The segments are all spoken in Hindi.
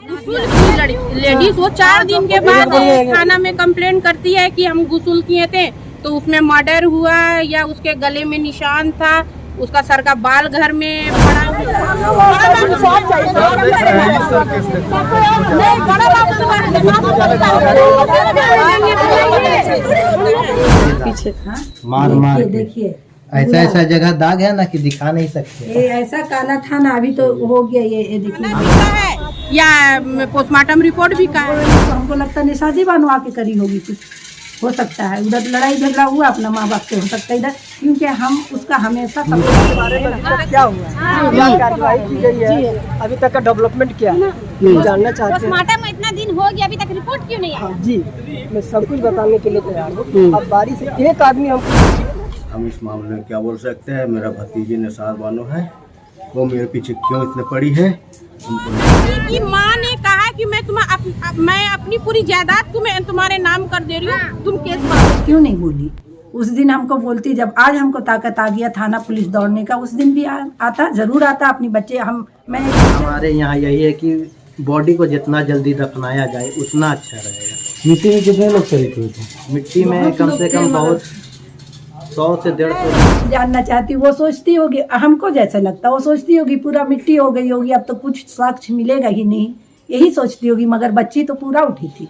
लेडीज वो 4 दिन के बाद थाना में कंप्लेन करती है कि हम गुस्ल किए थे, तो उसमें मर्डर हुआ या उसके गले में निशान था, उसका सर का बाल घर में पड़ा पीछे मार देखिए ऐसा जगह दाग है ना कि दिखा नहीं सकते। ये ऐसा काला था ना, अभी तो हो गया ये देखिए। या पोस्टमार्टम रिपोर्ट भी का है। हमको लगता है निशादी बानो आके करी होगी, कुछ हो सकता है उधर लड़ाई झगड़ा हुआ अपना माँ बाप से, हो सकता है इधर, क्योंकि हम उसका हमेशा क्या हुआ, क्या कार्रवाई की गई है, अभी तक का डेवलपमेंट क्या है जानना चाहते हैं। पोस्टमार्टम इतना दिन हो गया, अभी तक रिपोर्ट क्यों नहीं आई? जी मैं सब कुछ बताने के लिए तैयार हूँ। अब बारी से एक आदमी हम इस मामले में क्या बोल सकते हैं। मेरा भतीजी निसार बानो है, वो मेरे पीछे क्यों इतने पड़ी है। की माँ ने कहा कि मैं अपनी पूरी जायदाद तुम्हारे नाम कर दे रही हूँ, तुम केस क्यों नहीं बोली। उस दिन हमको बोलती, जब आज हमको ताकत आ गया थाना पुलिस दौड़ने का, उस दिन भी आता जरूर आता अपनी बच्चे हमारे यहाँ यही है कि बॉडी को जितना जल्दी दफनाया जाए उतना अच्छा रहेगा। मिट्टी में कितने लोग शरीक हुए थे? मिट्टी में कम से कम बहुत 100 से 150। जानना चाहती, वो सोचती होगी, हमको जैसा लगता वो सोचती होगी पूरा मिट्टी हो गई होगी, अब तो कुछ साक्ष्य मिलेगा ही नहीं, यही सोचती होगी। मगर बच्ची तो पूरा उठी थी,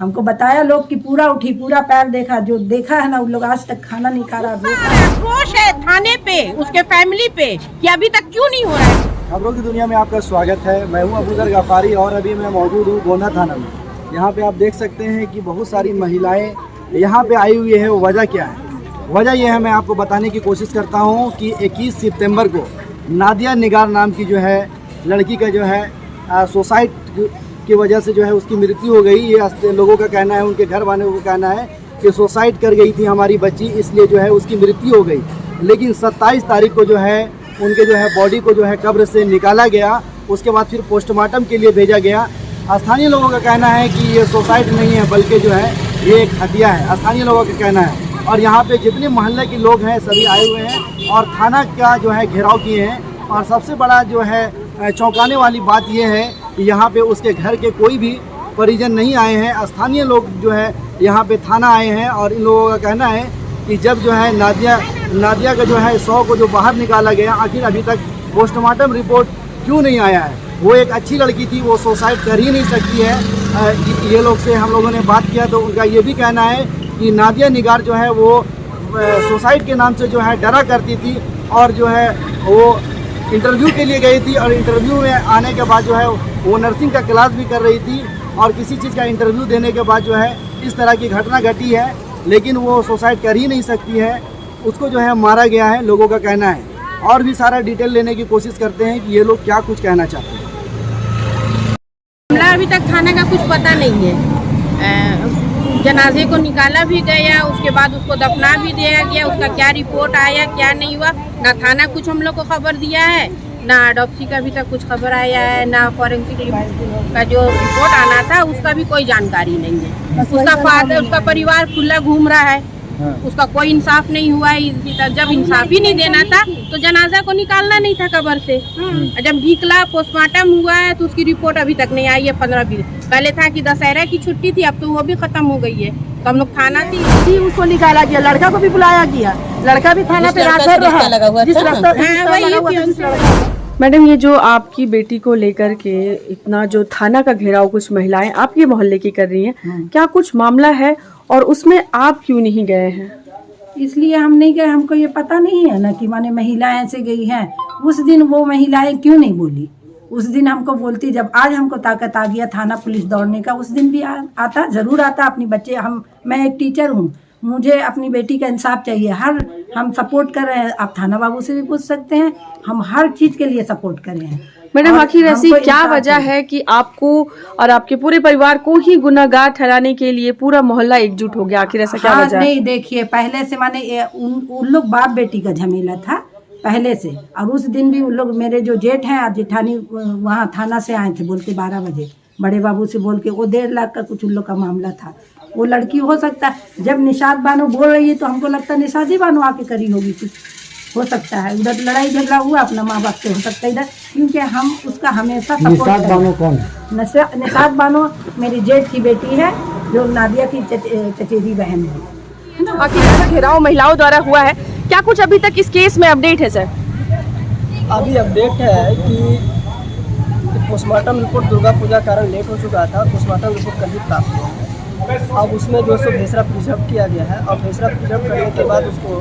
हमको बताया लोग कि पूरा उठी, पूरा पैर देखा, जो देखा है ना उन लोग आज तक खाना नहीं खा रहा। आक्रोश है थाने पे, उसके फैमिली पे कि अभी तक क्यों नहीं हो रहा है। खबरों की दुनिया में आपका स्वागत है। मैं हूं अबूजर गफारी और अभी मैं मौजूद हूं गोना थाना में। यहां पे आप देख सकते हैं कि बहुत सारी महिलाएं यहां पे आई हुई है। वो वजह क्या है? वजह यह है, मैं आपको बताने की कोशिश करता हूं कि 21 सितंबर को नादिया निगार नाम की जो है लड़की का जो है सुसाइड की वजह से जो है उसकी मृत्यु हो गई। ये लोगों का कहना है, उनके घर वालों का कहना है कि सुसाइड कर गई थी हमारी बच्ची, इसलिए जो है उसकी मृत्यु हो गई। लेकिन 27 तारीख को जो है उनके जो है बॉडी को जो है कब्र से निकाला गया, उसके बाद फिर पोस्टमार्टम के लिए भेजा गया। स्थानीय लोगों का कहना है कि ये सुसाइड नहीं है बल्कि जो है ये एक हत्या है, स्थानीय लोगों का कहना है। और यहाँ पे जितने मोहल्ले के लोग हैं सभी आए हुए हैं और थाना का जो है घेराव किए हैं। और सबसे बड़ा जो है चौंकाने वाली बात यह है कि यहाँ पे उसके घर के कोई भी परिजन नहीं आए हैं। स्थानीय लोग जो है यहाँ पे थाना आए हैं और इन लोगों का कहना है कि जब जो है नादिया का जो है 100 को जो बाहर निकाला गया, आखिर अभी तक पोस्टमार्टम रिपोर्ट क्यों नहीं आया है। वो एक अच्छी लड़की थी, वो सुसाइड कर ही नहीं सकती है। ये लोग से हम लोगों ने बात किया तो उनका ये भी कहना है कि नादिया निगार जो है वो सुसाइड के नाम से जो है डरा करती थी और जो है वो इंटरव्यू के लिए गई थी और इंटरव्यू में आने के बाद जो है वो नर्सिंग का क्लास भी कर रही थी और किसी चीज़ का इंटरव्यू देने के बाद जो है इस तरह की घटना घटी है। लेकिन वो सुसाइड कर ही नहीं सकती है, उसको जो है मारा गया है, लोगों का कहना है। और भी सारा डिटेल लेने की कोशिश करते हैं कि ये लोग क्या कुछ कहना चाहते हैं। अभी तक थाना का कुछ पता नहीं है। जनाजे को निकाला भी गया, उसके बाद उसको दफना भी दिया गया, उसका क्या रिपोर्ट आया क्या नहीं हुआ, ना थाना कुछ हम लोग को खबर दिया है, ना ऑटोप्सी का भी तक कुछ खबर आया है, ना फॉरेंसिक का जो रिपोर्ट आना था उसका भी कोई जानकारी नहीं है। उसका फादर, उसका परिवार खुला घूम रहा है, उसका कोई इंसाफ नहीं हुआ है। जब इंसाफ ही नहीं देना था तो जनाजा को निकालना नहीं था कब्र से। जब निकला पोस्टमार्टम हुआ है तो उसकी रिपोर्ट अभी तक नहीं आई है। 15-20 पहले था कि दशहरा की छुट्टी थी, अब तो वो भी खत्म हो गई है। तो हम लोग थाना थी, उसको निकाला गया, लड़का को भी बुलाया गया, लड़का भी थाना पे मैडम, ये जो आपकी बेटी को लेकर के इतना जो थाना का घेराव कुछ महिलाएं आपके मोहल्ले की कर रही हैं, क्या कुछ मामला है और उसमें आप क्यों नहीं गए हैं? इसलिए हम नहीं गए, हमको ये पता नहीं है ना कि माने महिलाएं ऐसे गई हैं। उस दिन वो महिलाएं क्यों नहीं बोली। उस दिन हमको बोलती, जब आज हमको ताकत आ गया थाना पुलिस दौड़ने का, उस दिन भी आता जरूर आता अपनी बच्चे। मैं एक टीचर हूँ, मुझे अपनी बेटी का इंसाफ चाहिए। हम सपोर्ट कर रहे हैं, आप थाना बाबू से भी पूछ सकते हैं, हम हर चीज के लिए सपोर्ट कर रहे हैं। मैडम, आखिर ऐसी क्या वजह है कि आपको और आपके पूरे परिवार को ही गुनाहगार ठहराने के लिए पूरा मोहल्ला एकजुट हो गया? आखिर ऐसा क्या वजह है? नहीं, देखिए पहले से माने उन लोग बाप बेटी का झमेला था पहले से। और उस दिन भी उन लोग, मेरे जो जेठ हैं और जेठानी वहाँ थाना से आए थे, बोलते 12 बजे बड़े बाबू से बोल के, वो 1.5 लाख का कुछ उन लोग का मामला था। वो लड़की हो सकता है, जब निशाद बानो बोल रही है तो हमको लगता है निशादी बानो आके करी होगी कुछ, हो सकता है, उधर लड़ाई झगड़ा हुआ अपना माँ बाप से, हो सकता है इधर, क्योंकि हम उसका हमेशा सपोर्ट बानो कौन है? निशात बानो मेरी जेठ की बेटी है, जो नादिया की चचेरी बहन है। बाकी ऐसा घेराव महिलाओं द्वारा हुआ है, क्या कुछ अभी तक इस केस में अपडेट है सर? अभी अपडेट है कि पोस्टमार्टम रिपोर्ट दुर्गा पूजा कारण लेट हो चुका था, पोस्टमार्टम रिपोर्ट कल ही प्राप्त हुआ है। अब उसमें जो सो भेसरा प्रिजर्व किया गया है और भेसरा प्रिजर्व करने के बाद उसको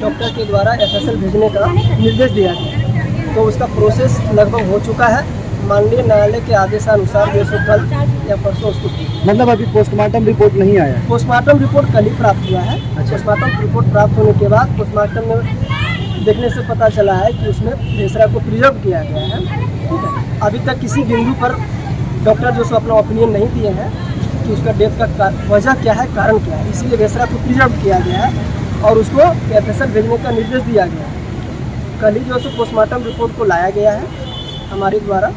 डॉक्टर के द्वारा FSL भेजने का निर्देश दिया गया, तो उसका प्रोसेस लगभग हो चुका है। माननीय न्यायालय के आदेशानुसार जो सो कल या परसों उसको मतलब अभी पोस्टमार्टम रिपोर्ट नहीं आया है? पोस्टमार्टम रिपोर्ट कल ही प्राप्त हुआ है। पोस्टमार्टम रिपोर्ट प्राप्त होने के बाद पोस्टमार्टम में देखने से पता चला है कि उसमें भेसरा को प्रिजर्व किया गया है। ठीक है, अभी तक किसी बिंदु पर डॉक्टर जो सो अपना ओपिनियन नहीं दिए हैं कि उसका डेथ का वजह क्या है, कारण क्या है, इसीलिए भेसरा को प्रिजर्व किया गया है और उसको FSL भेजने का निर्देश दिया गया है। कल ही जो सो पोस्टमार्टम रिपोर्ट को लाया गया है हमारे द्वारा।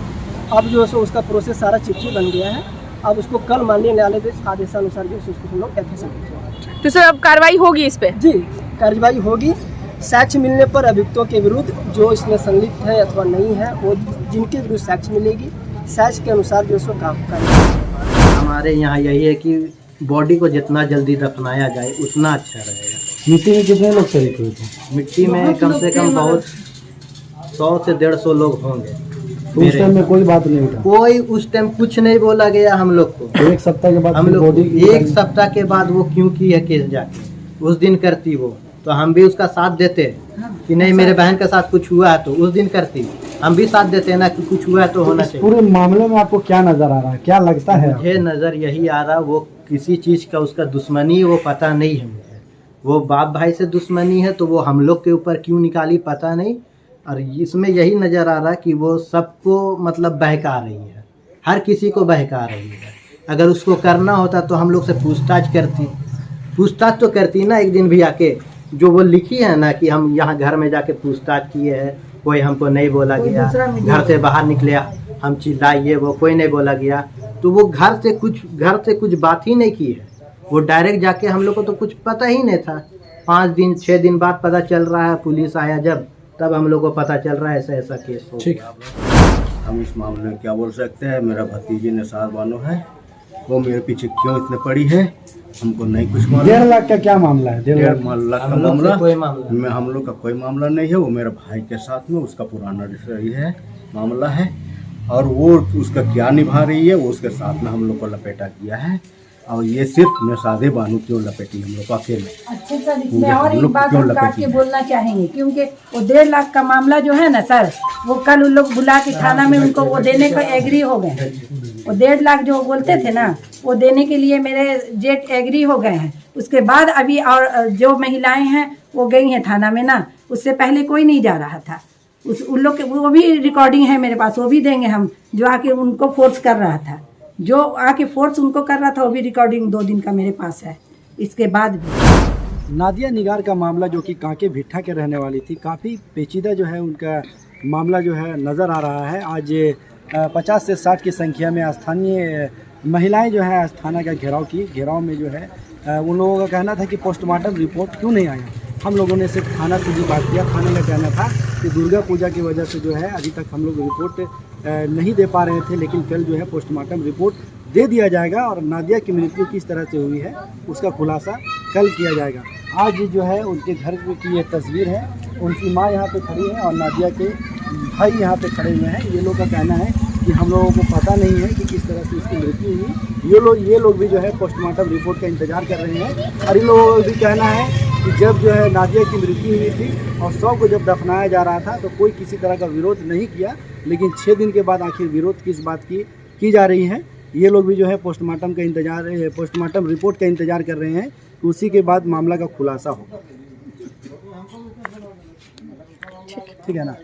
अब जो सो उसका प्रोसेस सारा चिट्ठी बन गया है। अब उसको कल माननीय न्यायालय के आदेशानुसार जो उसको हम लोग FSL भेजेंगे। तो सर अब कार्रवाई होगी इस पे? जी, कार्रवाई होगी। साक्ष्य मिलने पर अभियुक्तों के विरुद्ध जो इसमें संलिप्त है अथवा नहीं है, वो जिनके विरुद्ध साक्ष्य मिलेगी, साक्ष्य के अनुसार जो सो काम करेंगे। हमारे यहाँ यही है कि बॉडी को जितना जल्दी दफनाया जाए उतना अच्छा रहेगा। मिट्टी में कितने लोग शरीक हुए थे? मिट्टी में कम से कम बहुत 100 से 150 लोग होंगे। उस टाइम में कोई बात नहीं उठा? कोई उस टाइम कुछ नहीं बोला गया हम लोग को। एक सप्ताह के बाद हम लोग बॉडी एक सप्ताह के बाद वो क्यों की है केस जाके, उस दिन करती वो तो हम भी उसका साथ देते कि नहीं मेरे बहन के साथ कुछ हुआ है तो उस दिन करती, हम भी साथ देते हैं ना कि कुछ हुआ है तो होना चाहिए। पूरे मामले में आपको क्या नजर आ रहा है, क्या लगता है? मुझे नज़र यही आ रहा वो किसी चीज़ का उसका दुश्मनी है, वो पता नहीं है मुझे। वो बाप भाई से दुश्मनी है तो वो हम लोग के ऊपर क्यों निकाली पता नहीं। और इसमें यही नज़र आ रहा कि वो सबको मतलब बहका रही है, हर किसी को बहका रही है। अगर उसको करना होता तो हम लोग से पूछताछ करती, पूछताछ तो करती ना एक दिन भी आके। जो वो लिखी है ना कि हम यहाँ घर में जाके पूछताछ किए हैं, कोई हमको नहीं बोला गया, घर से बाहर निकले हम चिल्लाइए, वो कोई नहीं बोला गया। तो वो घर से कुछ बात ही नहीं की है, वो डायरेक्ट जाके हम लोग को तो कुछ पता ही नहीं था। 5 दिन 6 दिन बाद पता चल रहा है, पुलिस आया जब तब हम लोग को पता चल रहा है ऐसा ऐसा केस हो गया। हम इस मामले में क्या बोल सकते हैं? मेरा भतीजी निसार बानो है, वो मेरे पीछे क्यों इतने पड़ी है हमको नहीं कुछ मालूम। 1.5 लाख का क्या मामला है? 1.5 लाख का मामला कोई मामला में हम लोग का कोई मामला नहीं है। वो मेरे भाई के साथ में उसका पुराना रही है मामला है और वो उसका क्या निभा रही है, वो उसके साथ में हम लोग को लपेटा किया है। और ये सिर्फ निसादे बानू क्यों लपेटी हम लोग अकेले। अच्छा सर, इसमें और एक बात हम काट के बोलना चाहेंगे, क्योंकि वो 1.5 लाख का मामला जो है ना सर, वो कल उन लोग बुला के थाना में उनको वो देने को एग्री हो गए। वो 1.5 लाख जो बोलते थे ना, वो देने के लिए मेरे जेठ एग्री हो गए हैं। उसके बाद अभी और जो महिलाएं हैं वो गई हैं थाना में ना, उससे पहले कोई नहीं जा रहा था। उन लोग के वो भी रिकॉर्डिंग है मेरे पास, वो भी देंगे हम, जो आके उनको फोर्स कर रहा था, जो आके फोर्स उनको कर रहा था, वो भी रिकॉर्डिंग 2 दिन का मेरे पास है। इसके बाद भी नादिया निगार का मामला जो कि कांके भिट्ठा के रहने वाली थी, काफ़ी पेचीदा जो है उनका मामला जो है नज़र आ रहा है। आज 50 से 60 की संख्या में स्थानीय महिलाएं जो है थाना का घेराव में जो है उन लोगों का कहना था कि पोस्टमार्टम रिपोर्ट क्यों नहीं आया। हम लोगों ने सिर्फ थाना से भी बात किया, थाने का कहना था कि दुर्गा पूजा की वजह से जो है अभी तक हम लोग रिपोर्ट नहीं दे पा रहे थे, लेकिन कल जो है पोस्टमार्टम रिपोर्ट दे दिया जाएगा और नादिया की मृत्यु किस तरह से हुई है उसका खुलासा कल किया जाएगा। आज जो है उनके घर की ये तस्वीर है, उनकी माँ यहाँ पे खड़ी है और नादिया के भाई यहाँ पे खड़े हुए हैं। ये लोग का कहना है कि हम लोगों को पता नहीं है कि किस तरह से उसकी मृत्यु हुई। ये लोग भी जो है पोस्टमार्टम रिपोर्ट का इंतजार कर रहे हैं। और इन लोगों का भी कहना है कि जब जो है नादिया की मृत्यु हुई थी और 100 को जब दफनाया जा रहा था तो कोई किसी तरह का विरोध नहीं किया, लेकिन 6 दिन के बाद आखिर विरोध किस बात की जा रही है। ये लोग भी जो है पोस्टमार्टम रिपोर्ट का इंतजार कर रहे हैं, तो उसी के बाद मामला का खुलासा होगा। ठीक है ना।